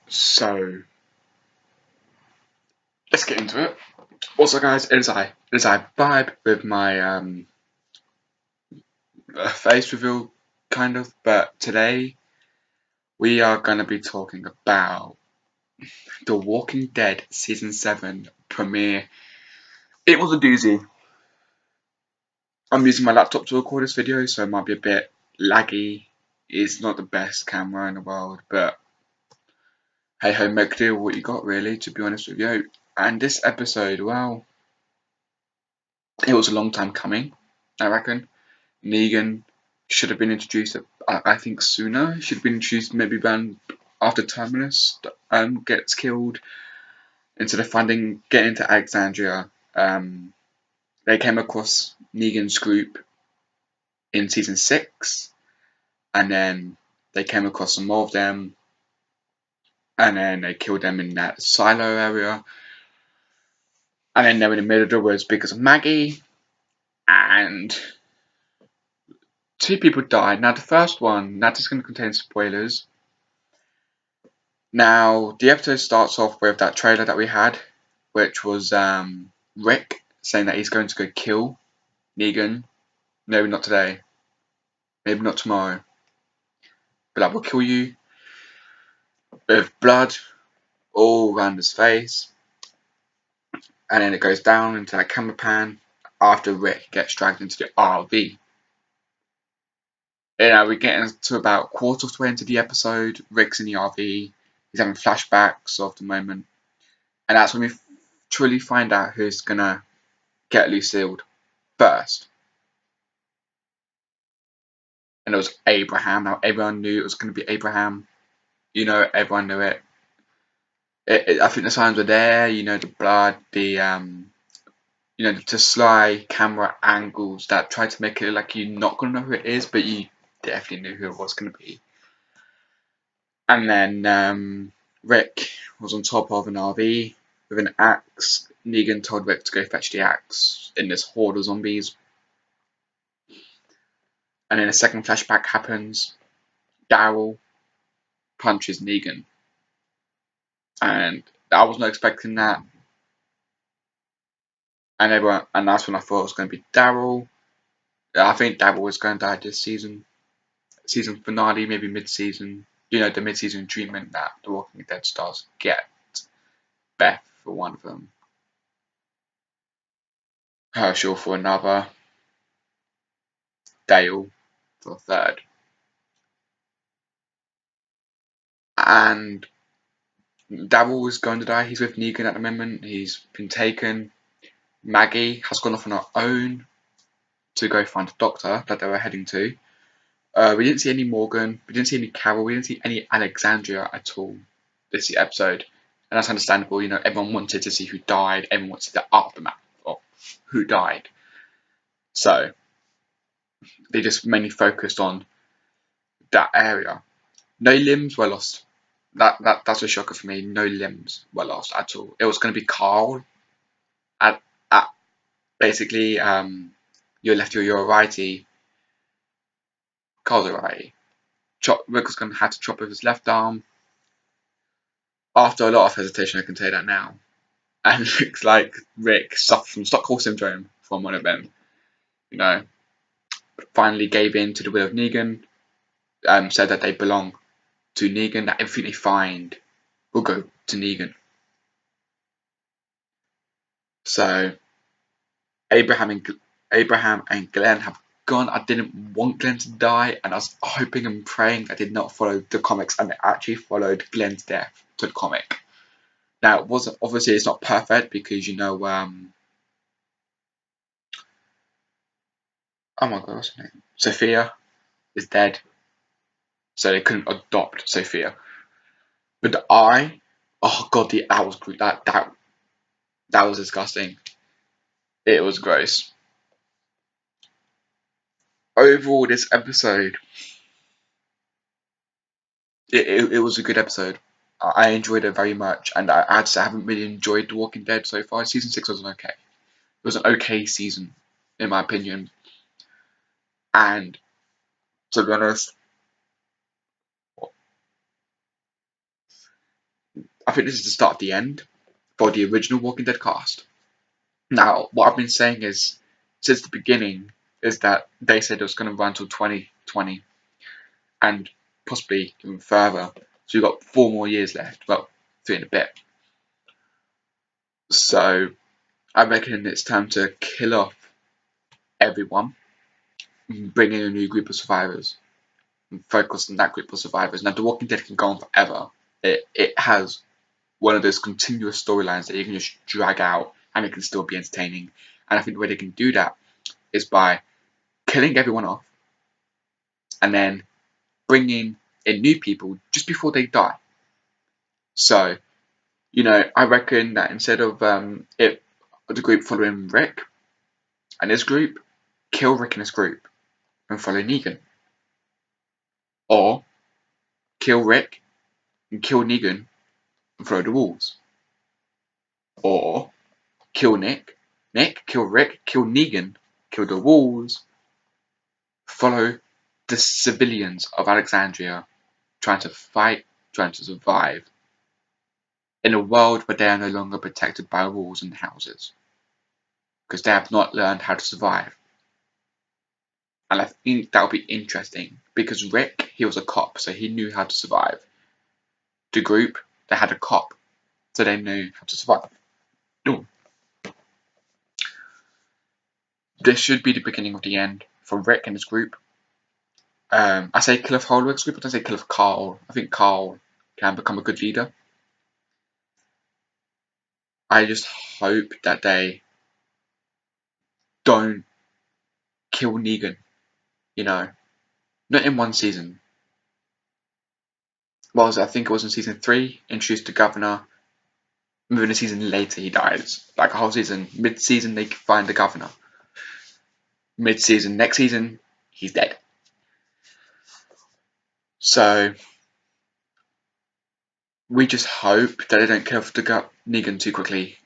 So let's get into it. Also, guys, it is I vibe with my face reveal kind of, but today we are gonna be talking about The Walking Dead season 7 premiere. It was a doozy. I'm using my laptop to record this video, so it might be a bit laggy. It's not the best camera in the world, but hey ho, make do with what you got, really. To be honest with you, and this episode, well, it was a long time coming, I reckon. Negan should have been introduced, I think, sooner. Should have been introduced maybe around after Terminus gets killed. Instead of finding getting into Alexandria, they came across Negan's group in season 6, and then they came across some more of them, and then they killed them in that silo area, and then they were in the middle of the woods because of Maggie, and two people died. Now the first one, that is going to contain spoilers. Now, the episode starts off with that trailer that we had, which was Rick saying that he's going to go kill Negan. Maybe not today, maybe not tomorrow, but I will kill you, with blood all around his face. And then it goes down into that camera pan after Rick gets dragged into the RV. We get into about quarter of the way into the episode. Rick's in the RV. He's having flashbacks of the moment. And that's when we truly find out who's going to get Lucille first. And it was Abraham. Now, everyone knew it was going to be Abraham. Everyone knew it. I think the signs were there. The blood, the sly camera angles that tried to make it look like you're not going to know who it is, but you definitely knew who it was going to be. And then Rick was on top of an RV with an axe. Negan told Rick to go fetch the axe in this horde of zombies. And then a second flashback happens. Daryl punches Negan. And I was not expecting that. And that's when I thought it was going to be Daryl. I think Daryl was going to die this season. Season finale, maybe mid-season. The mid-season treatment that The Walking Dead stars get. Beth for one of them. Herschel for another. Dale for a third. And Daryl is going to die. He's with Negan at the moment. He's been taken. Maggie has gone off on her own to go find a doctor that they were heading to. We didn't see any Morgan. We didn't see any Carol. We didn't see any Alexandria at all this episode. And that's understandable. Everyone wanted to see who died. Everyone wanted the aftermath of who died. So they just mainly focused on that area. No limbs were lost. That's a shocker for me. No limbs were lost at all. It was going to be Carl. At basically, you're lefty or you're a righty. Carl's a righty. Rick was going to have to chop with his left arm. After a lot of hesitation, I can say that now. And it looks like Rick suffered from Stockholm syndrome from one of them. Finally gave in to the will of Negan. Said that they belong to Negan, that everything they find will go to Negan. So Abraham and Glenn have gone. I didn't want Glenn to die, and I was hoping and praying I did not follow the comics, and they actually followed Glenn's death to the comic. Now, it wasn't, obviously it's not perfect because oh my god, what's her name? Sophia is dead, so they couldn't adopt Sophia. But the eye, oh god, that was that was disgusting. It was gross. Overall, this episode, it was a good episode. I enjoyed it very much, and I had to say I haven't really enjoyed The Walking Dead so far. Season 6 was okay. It was an okay season, in my opinion. And to be honest, I think this is the start of the end for the original Walking Dead cast. Now, what I've been saying is, since the beginning, is that they said it was going to run till 2020 and possibly even further. So you've got 4 more years left. Well, 3 and a bit. So I reckon it's time to kill off everyone, bring in a new group of survivors, and focus on that group of survivors. Now, The Walking Dead can go on forever. It has one of those continuous storylines that you can just drag out and it can still be entertaining. And I think the way they can do that is by killing everyone off and then bringing in new people just before they die. So, I reckon that instead of the group following Rick and his group, kill Rick and his group and follow Negan. Or kill Rick and kill Negan and follow the Wolves. Or kill Nick, kill Rick, kill Negan, kill the Wolves, follow the civilians of Alexandria trying to fight, trying to survive in a world where they are no longer protected by walls and houses because they have not learned how to survive. And I think that would be interesting because Rick, he was a cop, so he knew how to survive. The group, they had a cop, so they knew how to survive. Ooh. This should be the beginning of the end for Rick and his group. I say kill off Holwick's group, I don't say kill off Carl. I think Carl can become a good leader. I just hope that they don't kill Negan, not in one season. I think it was in season 3, introduced the governor. Moving a season later, he dies. Like a whole season, mid-season, they find the governor. Mid-season, next season, he's dead. So we just hope that they don't kill Negan too quickly.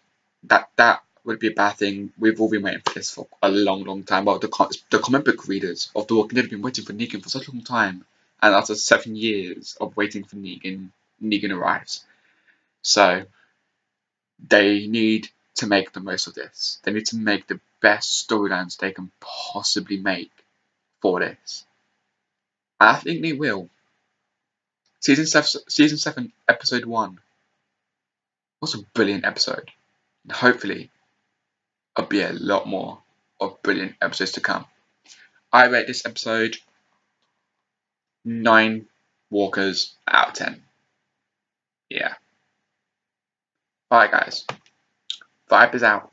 That would be a bad thing. We've all been waiting for this for a long, long time. Well, the comic book readers of The Walking Dead have been waiting for Negan for such a long time. And after 7 years of waiting for Negan arrives. So they need to make the most of this. They need to make the best storylines they can possibly make for this. And I think they will. Season 7, episode 1 was a brilliant episode. And hopefully, there'll be a lot more of brilliant episodes to come. I rate this episode 9 walkers out of 10. Yeah. Alright guys. Vibe is out.